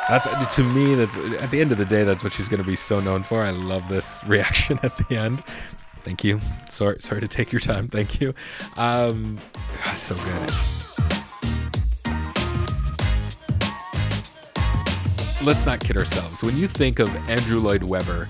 That's, to me, that's at the end of the day, that's what she's going to be so known for. I love this reaction at the end. Thank you. Sorry to take your time. Thank you. So good. Let's not kid ourselves. When you think of Andrew Lloyd Webber,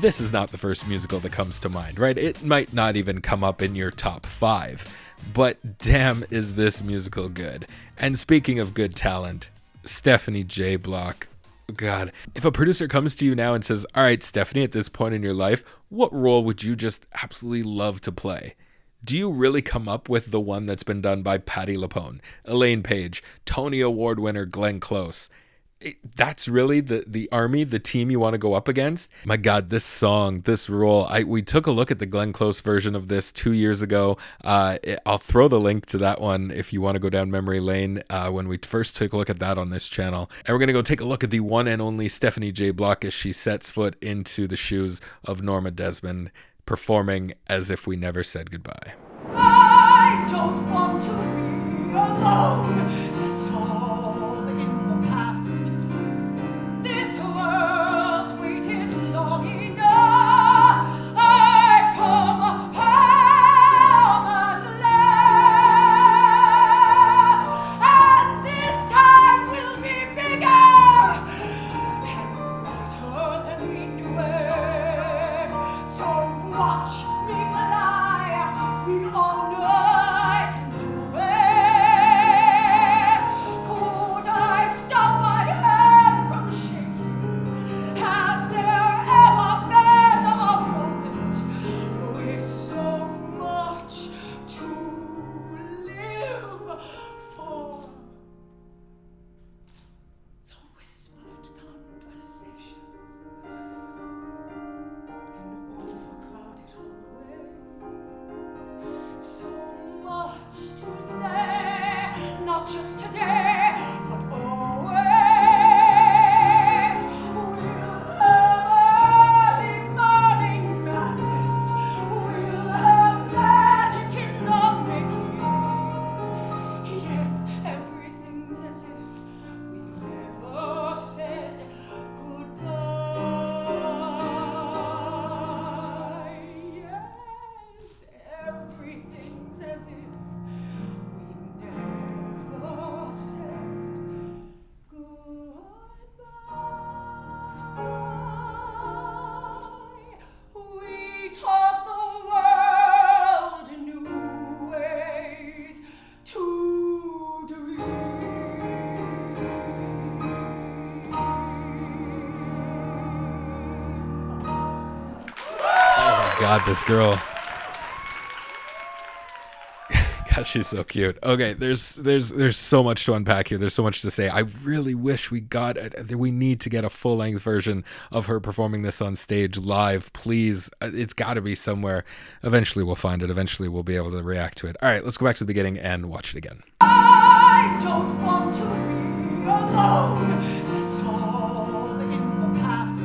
this is not the first musical that comes to mind, right? It might not even come up in your top 5, but damn, is this musical good. And speaking of good talent, Stephanie J. Block. God, if a producer comes to you now and says, all right, Stephanie, at this point in your life, what role would you just absolutely love to play? Do you really come up with the one that's been done by Patti LuPone, Elaine Page, Tony Award winner Glenn Close? That's really the army, the team you want to go up against? My God, this song, this role. We took a look at the Glenn Close version of this 2 years ago. I'll throw the link to that one if you want to go down memory lane when we first took a look at that on this channel. And we're going to go take a look at the one and only Stephanie J. Block as she sets foot into the shoes of Norman Desmond, performing As If We Never Said Goodbye. I don't want to be alone. That's all in the past. This world's waited long enough. I come home at last, and this time will be bigger and brighter than we knew it. So watch me fly. We all know I can do it. Could I stop my head from shaking? Has there ever been a moment with so much to live for? The whispered conversations in overcrowded hallways. So much to say, not just today, but always. We'll have early morning madness. We'll have magic in the making. Yes, everything's as if we never said goodbye. Yes, everything's as if we never said goodbye. We taught the world new ways to Oh my God, this girl. God, she's so cute. Okay, there's so much to unpack here. There's so much to say. I really wish we need to get a full-length version of her performing this on stage live. Please, it's got to be somewhere. Eventually we'll find it. Eventually we'll be able to react to it. All right, let's go back to the beginning and watch it again. I don't want to be alone. That's all in the past.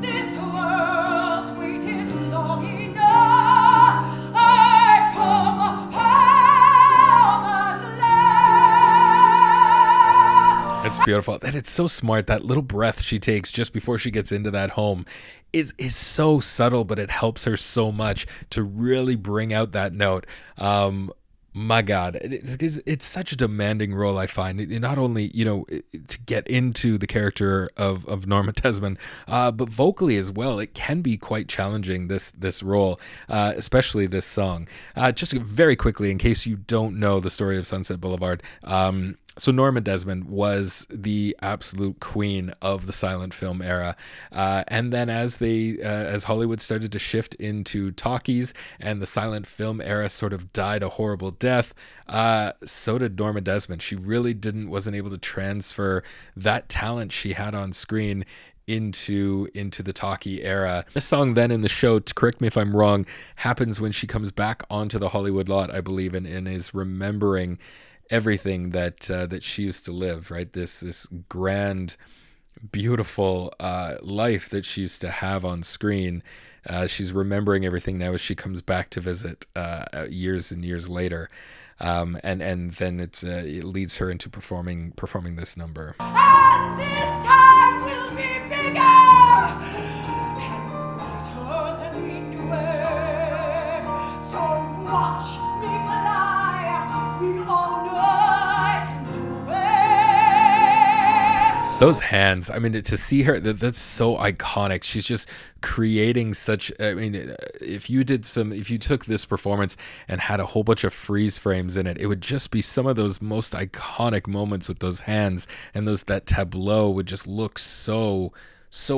This world's waited long enough. I come home at last. It's beautiful. And it's so smart. That little breath she takes just before she gets into that home is so subtle, but it helps her so much to really bring out that note. My God, it's such a demanding role, I find. Not only, to get into the character of Norma Desmond, but vocally as well. It can be quite challenging, this role, especially this song. Just very quickly, in case you don't know the story of Sunset Boulevard, so Norma Desmond was the absolute queen of the silent film era, and then as Hollywood started to shift into talkies and the silent film era sort of died a horrible death, so did Norma Desmond. She really wasn't able to transfer that talent she had on screen into the talkie era. This song then in the show, to correct me if I'm wrong, happens when she comes back onto the Hollywood lot, I believe, and is remembering everything that she used to live, right? This grand, beautiful life that she used to have on screen. She's remembering everything now as she comes back to visit years and years later. and then it leads her into performing this number. And this time will be bigger and brighter than we knew it. So watch me fly. We all know I can do it. Those hands, I mean, to see her, that's so iconic. She's just creating such, I mean, if you took this performance and had a whole bunch of freeze frames in it, it would just be some of those most iconic moments with those hands, and that tableau would just look so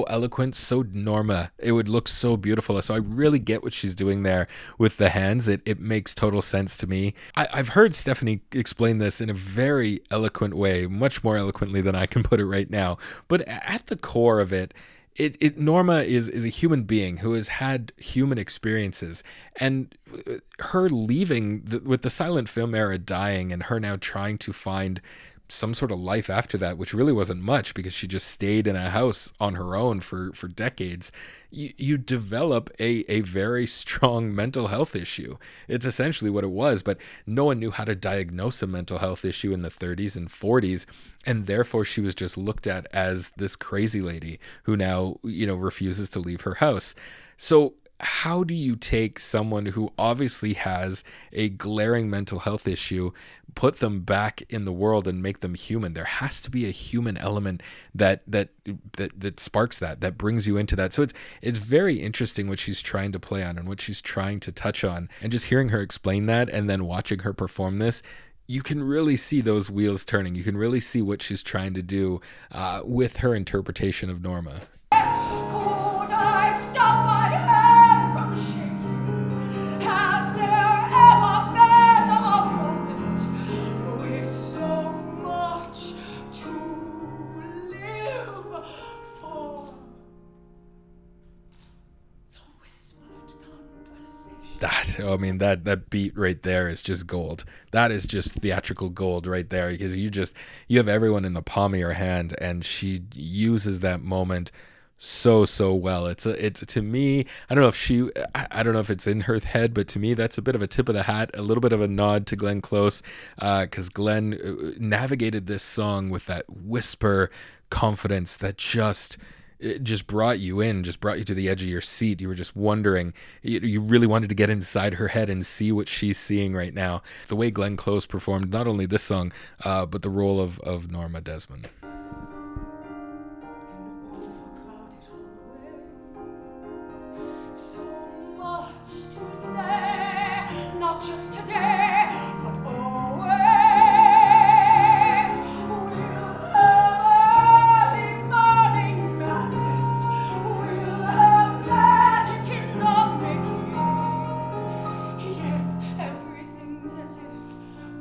eloquent, so Norma. It would look so beautiful. So I really get what she's doing there with the hands. It makes total sense to me. I've heard Stephanie explain this in a very eloquent way, much more eloquently than I can put it right now. But at the core of it, Norma is a human being who has had human experiences, and her leaving with the silent film era dying, and her now trying to find some sort of life after that, which really wasn't much because she just stayed in a house on her own for decades. You develop a very strong mental health issue. It's essentially what it was, but no one knew how to diagnose a mental health issue in the 30s and 40s, and therefore she was just looked at as this crazy lady who now, refuses to leave her house. So how do you take someone who obviously has a glaring mental health issue, put them back in the world and make them human? There has to be a human element that sparks that brings you into that. So it's very interesting what she's trying to play on and what she's trying to touch on. And just hearing her explain that and then watching her perform this, you can really see those wheels turning. You can really see what she's trying to do with her interpretation of Norma. Could I stop my hand from shaking? Has there ever been a moment with so much to live for? The whispered conversation. That beat right there is just gold. That is just theatrical gold right there, because you have everyone in the palm of your hand, and she uses that moment so well. It's to me, I don't know if it's in her head, but to me that's a bit of a tip of the hat, a little bit of a nod to Glenn Close, because Glenn navigated this song with that whisper confidence that it just brought you to the edge of your seat. You were just wondering, you really wanted to get inside her head and see what she's seeing right now. The way Glenn Close performed not only this song, but the role of Norma Desmond. So much to say, not just today, but always. We'll have early morning madness. We'll have magic in the making. Yes, everything's as if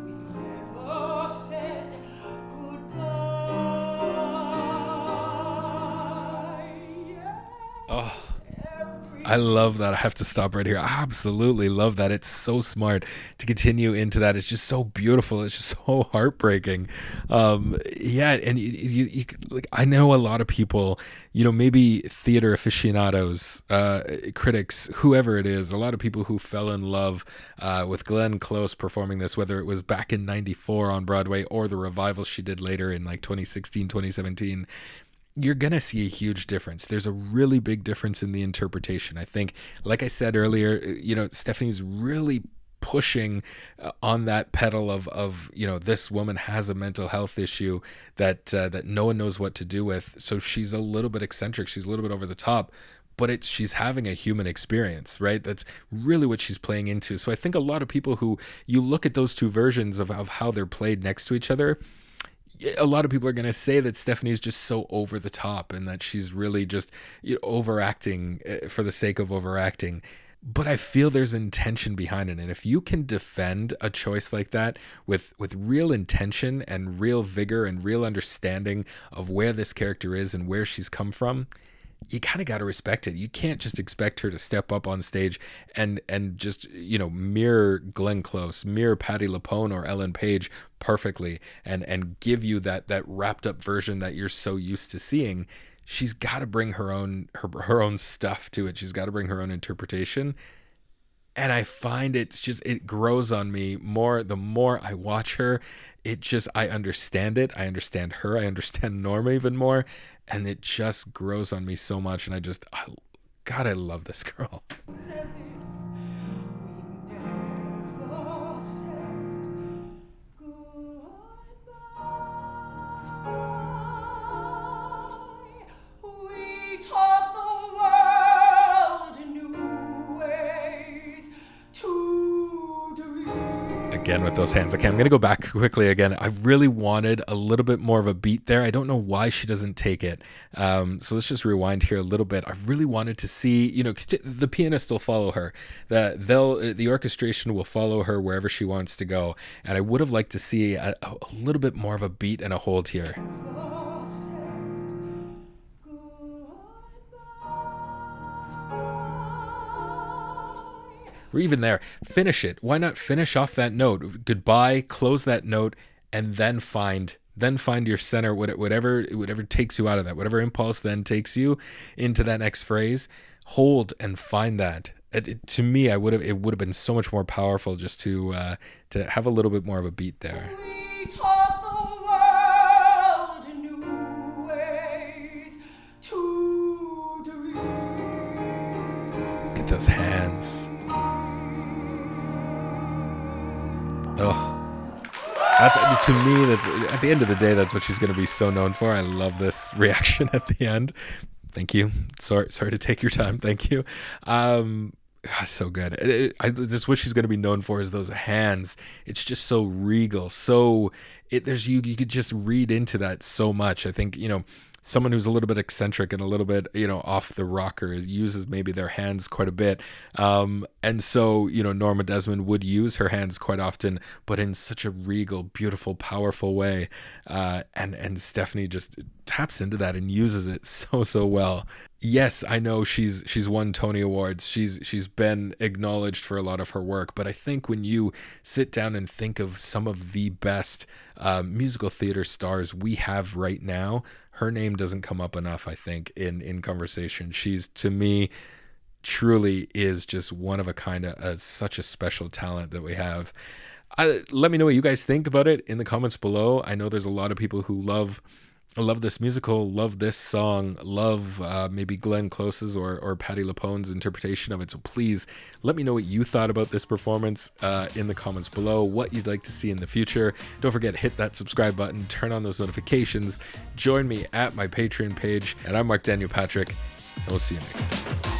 we never said goodbye. Yes. Oh, I love that. I have to stop right here. I absolutely love that. It's so smart to continue into that. It's just so beautiful. It's just so heartbreaking. And you like, I know a lot of people, maybe theater aficionados, critics, whoever it is, a lot of people who fell in love with Glenn Close performing this, whether it was back in 94 on Broadway or the revival she did later in like 2016, 2017. You're going to see a huge difference. There's a really big difference in the interpretation. I think, like I said earlier, Stephanie's really pushing on that pedal of this woman has a mental health issue that no one knows what to do with. So she's a little bit eccentric. She's a little bit over the top, but she's having a human experience, right? That's really what she's playing into. So I think a lot of people who you look at those two versions of how they're played next to each other, a lot of people are going to say that Stephanie's just so over the top and that she's really just overacting for the sake of overacting. But I feel there's intention behind it. And if you can defend a choice like that with real intention and real vigor and real understanding of where this character is and where she's come from, you kind of got to respect it. You can't just expect her to step up on stage and just, mirror Glenn Close, mirror Patti LuPone or Ellen Page perfectly and give you that wrapped up version that you're so used to seeing. She's got to bring her own stuff to it. She's got to bring her own interpretation. And I find it grows on me more the more I watch her. I understand it. I understand her. I understand Norma even more. And it just grows on me so much. And God, I love this girl. As if we never said goodbye. We taught the world new ways to dream. Again with those hands. Okay, I'm going to go back quickly again. I really wanted a little bit more of a beat there. I don't know why she doesn't take it. So let's just rewind here a little bit. I really wanted to see, the pianist will follow her. The orchestration will follow her wherever she wants to go. And I would have liked to see a little bit more of a beat and a hold here. Or even there, finish it. Why not finish off that note? Goodbye, close that note, and then find your center, whatever takes you out of that, whatever impulse then takes you into that next phrase. Hold and find that. To me, it would have been so much more powerful just to have a little bit more of a beat there. We taught the world new ways to dream. Look at those hands. Oh, that's, to me, that's at the end of the day, that's what she's going to be so known for. I love this reaction at the end. Thank you. Sorry to take your time. Thank you. So good. This what she's going to be known for is those hands. It's just so regal. You could just read into that so much. I think, someone who's a little bit eccentric and a little bit, off the rocker uses maybe their hands quite a bit. And so, Norma Desmond would use her hands quite often, but in such a regal, beautiful, powerful way. And Stephanie just taps into that and uses it so well. Yes, I know she's won Tony Awards. She's been acknowledged for a lot of her work, but I think when you sit down and think of some of the best musical theater stars we have right now, her name doesn't come up enough, I think, in conversation. She's, to me, truly is just one of a kind of such a special talent that we have. Let me know what you guys think about it in the comments below. I know there's a lot of people who love this musical, love this song, love maybe Glenn Close's or Patti LuPone's interpretation of it. So please let me know what you thought about this performance in the comments below, what you'd like to see in the future. Don't forget, hit that subscribe button, turn on those notifications, join me at my Patreon page, and I'm Marc Daniel Patrick, and we'll see you next time.